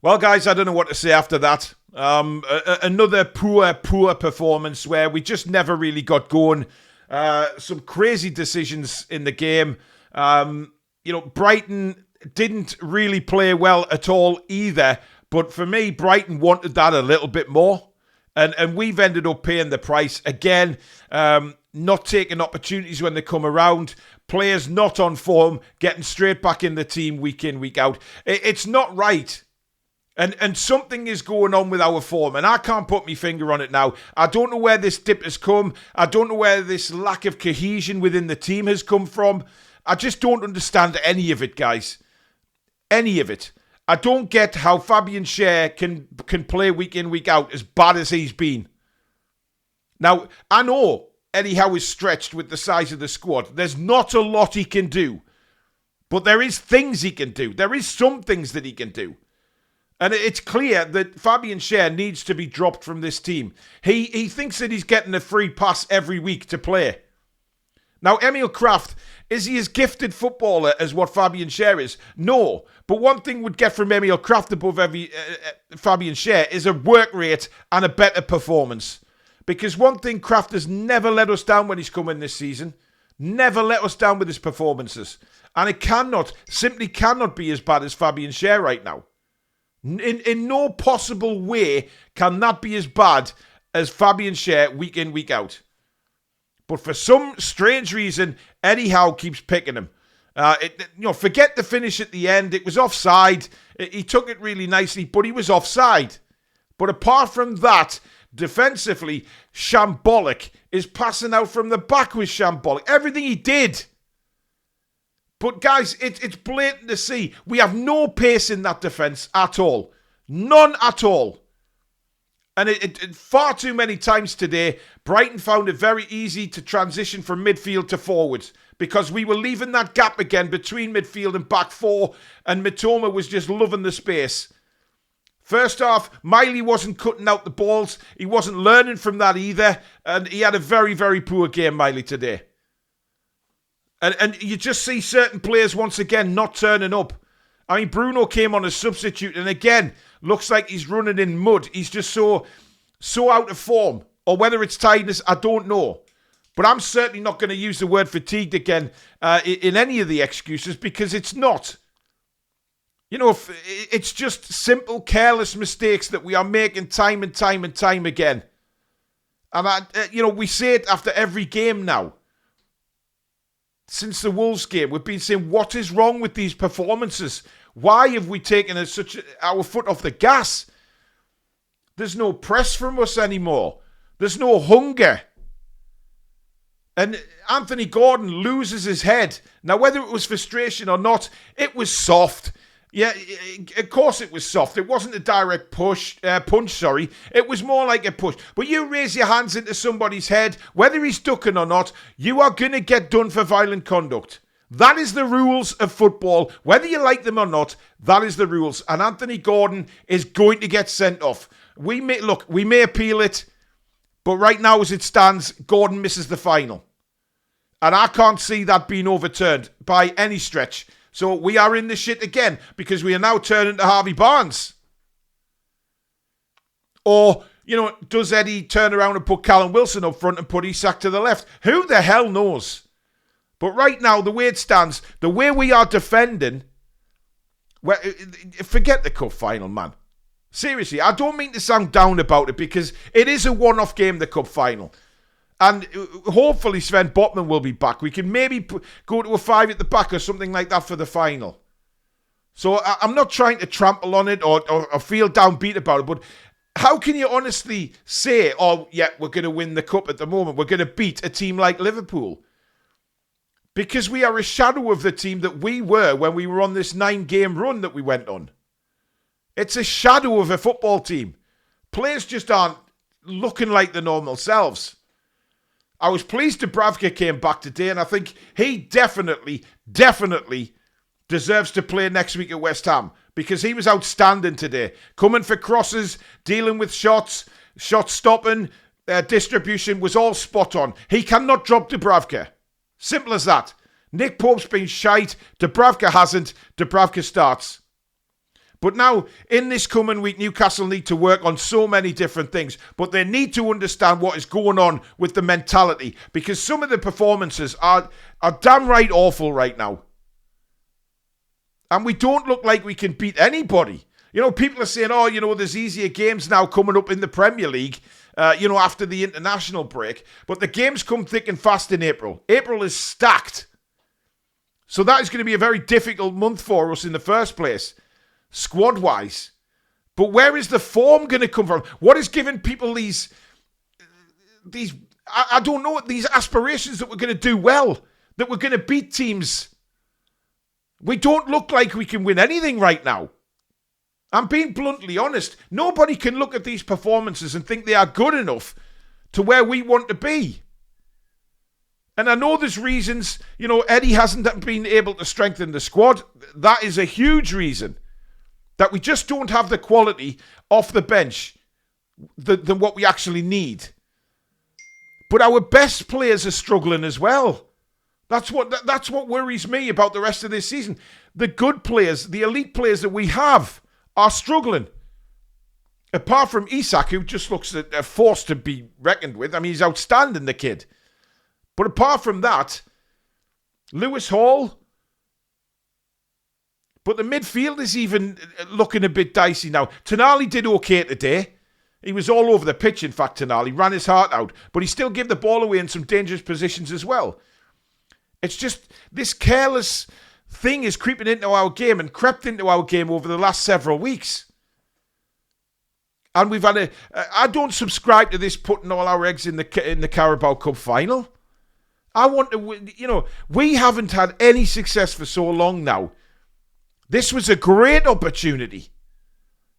Well, guys, I don't know what to say after that. Another poor performance where we just never really got going. Some crazy decisions in the game. Brighton didn't really play well at all either. But for me, Brighton wanted that a little bit more. And we've ended up paying the price again. Not taking opportunities when they come around. Players not on form, getting straight back in the team week in, week out. It's not right. And something is going on with our form, and I can't put my finger on it now. I don't know where this dip has come. I don't know where this lack of cohesion within the team has come from. I just don't understand any of it, guys. Any of it. I don't get how Fabian Schär can play week in, week out as bad as he's been. Now, I know Eddie Howe is stretched with the size of the squad. There's not a lot he can do. But there is things he can do. There is some things that he can do. And it's clear that Fabian Schär needs to be dropped from this team. He thinks that he's getting a free pass every week to play. Now, Emil Kraft, is he as gifted footballer as what Fabian Schär is? No. But one thing we'd get from Emil Kraft above Fabian Schär is a work rate and a better performance. Because one thing, Kraft has never let us down when he's come in this season. Never let us down with his performances. And it simply cannot be as bad as Fabian Schär right now. In no possible way can that be as bad as Fabian Schär week in, week out. But for some strange reason, Eddie Howe keeps picking him. Forget the finish at the end. It was offside. He took it really nicely, but he was offside. But apart from that, defensively, shambolic. His passing out from the back was shambolic. Everything he did. But guys, it's blatant to see. We have no pace in that defence at all. None at all. And it far too many times today, Brighton found it very easy to transition from midfield to forwards because we were leaving that gap again between midfield and back four, and Mitoma was just loving the space. First half, Miley wasn't cutting out the balls. He wasn't learning from that either, and he had a very, very poor game, Miley, today. And you just see certain players once again not turning up. I mean, Bruno came on as substitute and again, looks like he's running in mud. He's just so out of form. Or whether it's tiredness, I don't know. But I'm certainly not going to use the word fatigued again in any of the excuses because it's not. It's just simple, careless mistakes that we are making time and time and time again. And, we say it after every game now. Since the Wolves game, we've been saying, what is wrong with these performances? Why have we taken our foot off the gas? There's no press from us anymore. There's no hunger. And Anthony Gordon loses his head. Now, whether it was frustration or not, it was soft. Yeah, of course it was soft. It wasn't a direct punch, It was more like a push. But you raise your hands into somebody's head, whether he's ducking or not, you are going to get done for violent conduct. That is the rules of football. Whether you like them or not, that is the rules. And Anthony Gordon is going to get sent off. We may appeal it, but right now as it stands, Gordon misses the final. And I can't see that being overturned by any stretch. So we are in the shit again because we are now turning to Harvey Barnes. Or, does Eddie turn around and put Callum Wilson up front and put Isak to the left? Who the hell knows? But right now, the way it stands, the way we are defending, forget the cup final, man. Seriously, I don't mean to sound down about it because it is a one-off game, the cup final. And hopefully Sven Botman will be back. We can maybe go to a 5 at the back or something like that for the final. So I'm not trying to trample on it or feel downbeat about it, but how can you honestly say, we're going to win the cup at the moment. We're going to beat a team like Liverpool? Because we are a shadow of the team that we were when we were on this 9-game run that we went on. It's a shadow of a football team. Players just aren't looking like the normal selves. I was pleased Dubravka came back today, and I think he definitely deserves to play next week at West Ham because he was outstanding today. Coming for crosses, dealing with shots stopping, distribution was all spot on. He cannot drop Dubravka. Simple as that. Nick Pope's been shite. Dubravka hasn't. Dubravka starts. But now, in this coming week, Newcastle need to work on so many different things. But they need to understand what is going on with the mentality. Because some of the performances are damn right awful right now. And we don't look like we can beat anybody. You know, people are saying, oh, you know, there's easier games now coming up in the Premier League, after the international break. But the games come thick and fast in April. April is stacked. So that is going to be a very difficult month for us in the first place, squad-wise. But where is the form going to come from? What is giving people these I don't know, these aspirations that we're going to do well, that we're going to beat teams? We don't look like we can win anything right now. I'm being bluntly honest. Nobody can look at these performances and think they are good enough to where we want to be. And I know there's reasons, you know, Eddie hasn't been able to strengthen the squad. That is a huge reason. That we just don't have the quality off the bench than what we actually need. But our best players are struggling as well. That's what worries me about the rest of this season. The good players, the elite players that we have, are struggling. Apart from Isak, who just looks a force to be reckoned with. I mean, he's outstanding, the kid. But apart from that, Lewis Hall. But the midfield is even looking a bit dicey now. Tonali did okay today. He was all over the pitch, in fact, Tonali. Ran his heart out. But he still gave the ball away in some dangerous positions as well. It's just this careless thing is creeping into our game and crept into our game over the last several weeks. And we've had I don't subscribe to this putting all our eggs in the Carabao Cup final. I want to win. You know, we haven't had any success for so long now. This was a great opportunity.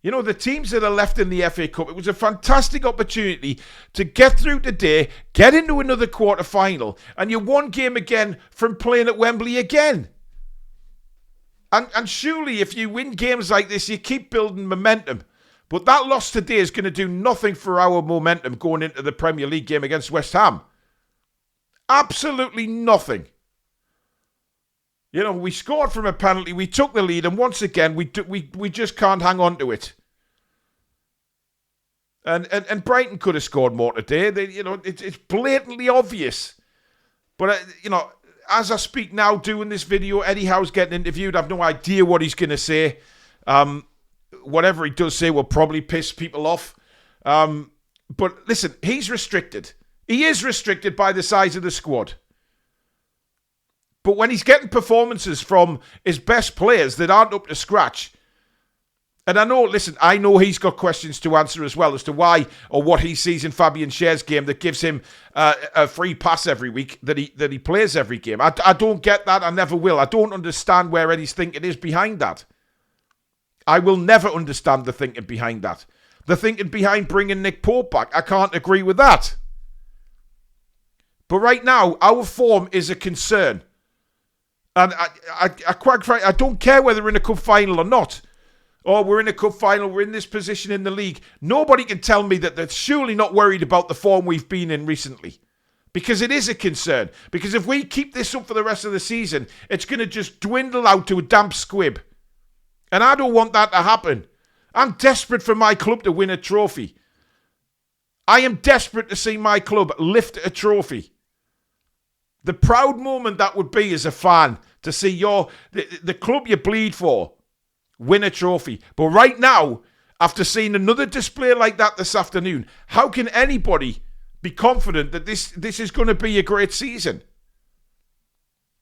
You know, the teams that are left in the FA Cup, it was a fantastic opportunity to get through today, get into another quarter-final, and you're one game again from playing at Wembley again. And surely if you win games like this, you keep building momentum. But that loss today is going to do nothing for our momentum going into the Premier League game against West Ham. Absolutely nothing. You know, we scored from a penalty, we took the lead, and once again, we just can't hang on to it. And Brighton could have scored more today. It's blatantly obvious. But, as I speak now, doing this video, Eddie Howe's getting interviewed. I've no idea what he's going to say. Whatever he does say will probably piss people off. But listen, he's restricted. He is restricted by the size of the squad. But when he's getting performances from his best players that aren't up to scratch, and I know he's got questions to answer as well as to why or what he sees in Fabian Schär's game that gives him a free pass every week that he plays every game. I don't get that. I never will. I don't understand where Eddie's thinking is behind that. I will never understand the thinking behind that. The thinking behind bringing Nick Pope back, I can't agree with that. But right now, our form is a concern. And I don't care whether we're in a cup final or not. Or we're in a cup final, we're in this position in the league. Nobody can tell me that they're surely not worried about the form we've been in recently. Because it is a concern. Because if we keep this up for the rest of the season, it's going to just dwindle out to a damp squib. And I don't want that to happen. I'm desperate for my club to win a trophy. I am desperate to see my club lift a trophy. The proud moment that would be as a fan to see the club you bleed for win a trophy. But right now, after seeing another display like that this afternoon, how can anybody be confident that this is going to be a great season?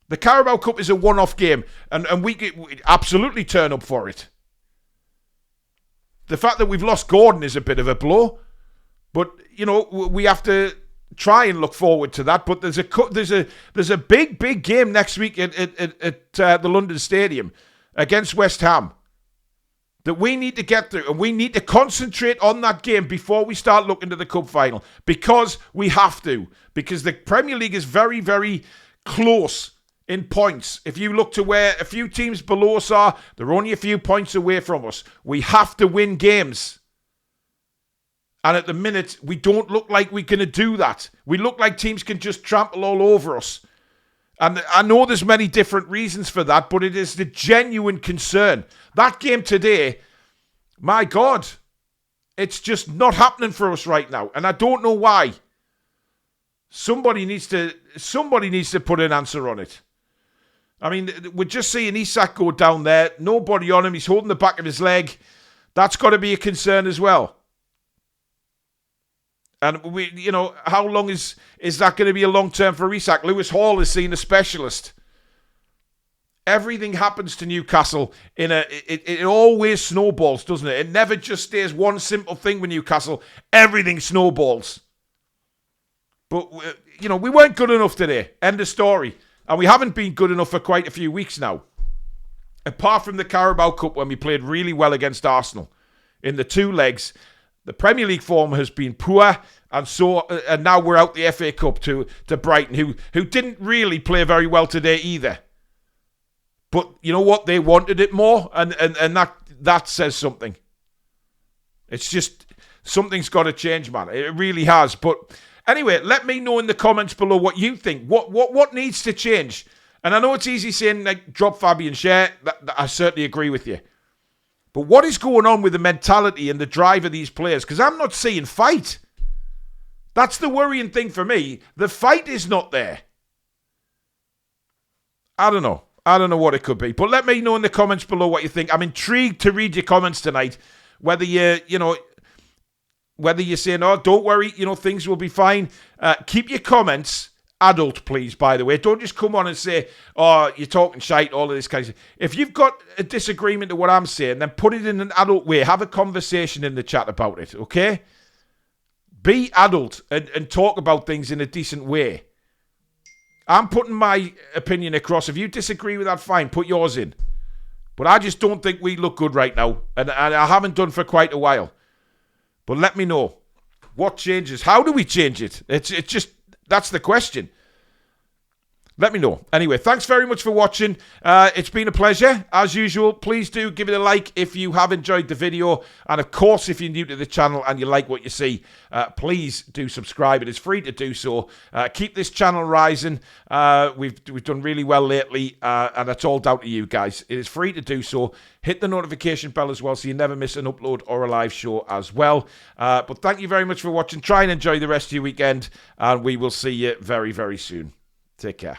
The Carabao Cup is a one-off game, and we absolutely turn up for it. The fact that we've lost Gordon is a bit of a blow, but we have to try and look forward to that. But there's a big game next week at the London Stadium against West Ham that we need to get through, and we need to concentrate on that game before we start looking to the cup final, because we have to, because the Premier League is very, very close in points. If you look to where a few teams below us are, they're only a few points away from us. We have to win games. And at the minute, we don't look like we're going to do that. We look like teams can just trample all over us. And I know there's many different reasons for that, but it is the genuine concern. That game today, my God, it's just not happening for us right now. And I don't know why. Somebody needs to put an answer on it. I mean, we're just seeing Isak go down there. Nobody on him. He's holding the back of his leg. That's got to be a concern as well. And how long is that going to be a long term for Isak? Lewis Hall is seen a specialist. Everything happens to Newcastle it always snowballs, doesn't it? It never just stays one simple thing with Newcastle. Everything snowballs. But we weren't good enough today. End of story. And we haven't been good enough for quite a few weeks now. Apart from the Carabao Cup when we played really well against Arsenal in the 2 legs, the Premier League form has been poor, and now we're out the FA Cup to Brighton, who didn't really play very well today either. But you know what? They wanted it more, and that says something. It's just something's got to change, man. It really has. But anyway, let me know in the comments below what you think. What needs to change? And I know it's easy saying, like, drop Fabian Schär. That I certainly agree with you. But what is going on with the mentality and the drive of these players? Because I'm not seeing fight. That's the worrying thing for me. The fight is not there. I don't know. I don't know what it could be. But let me know in the comments below what you think. I'm intrigued to read your comments tonight. Whether you're saying, oh, don't worry, things will be fine. Keep your comments adult, please, by the way. Don't just come on and say, oh, you're talking shite, all of this kind of stuff. If you've got a disagreement to what I'm saying, then put it in an adult way. Have a conversation in the chat about it, okay? Be adult and talk about things in a decent way. I'm putting my opinion across. If you disagree with that, fine, put yours in. But I just don't think we look good right now. And I haven't done for quite a while. But let me know. What changes? How do we change it? It's just, that's the question. Let me know. Anyway, thanks very much for watching. It's been a pleasure. As usual, please do give it a like if you have enjoyed the video. And of course, if you're new to the channel and you like what you see, please do subscribe. It is free to do so. Keep this channel rising. We've done really well lately, and that's all down to you guys. It is free to do so. Hit the notification bell as well so you never miss an upload or a live show as well. But thank you very much for watching. Try and enjoy the rest of your weekend, and we will see you very, very soon. Take care.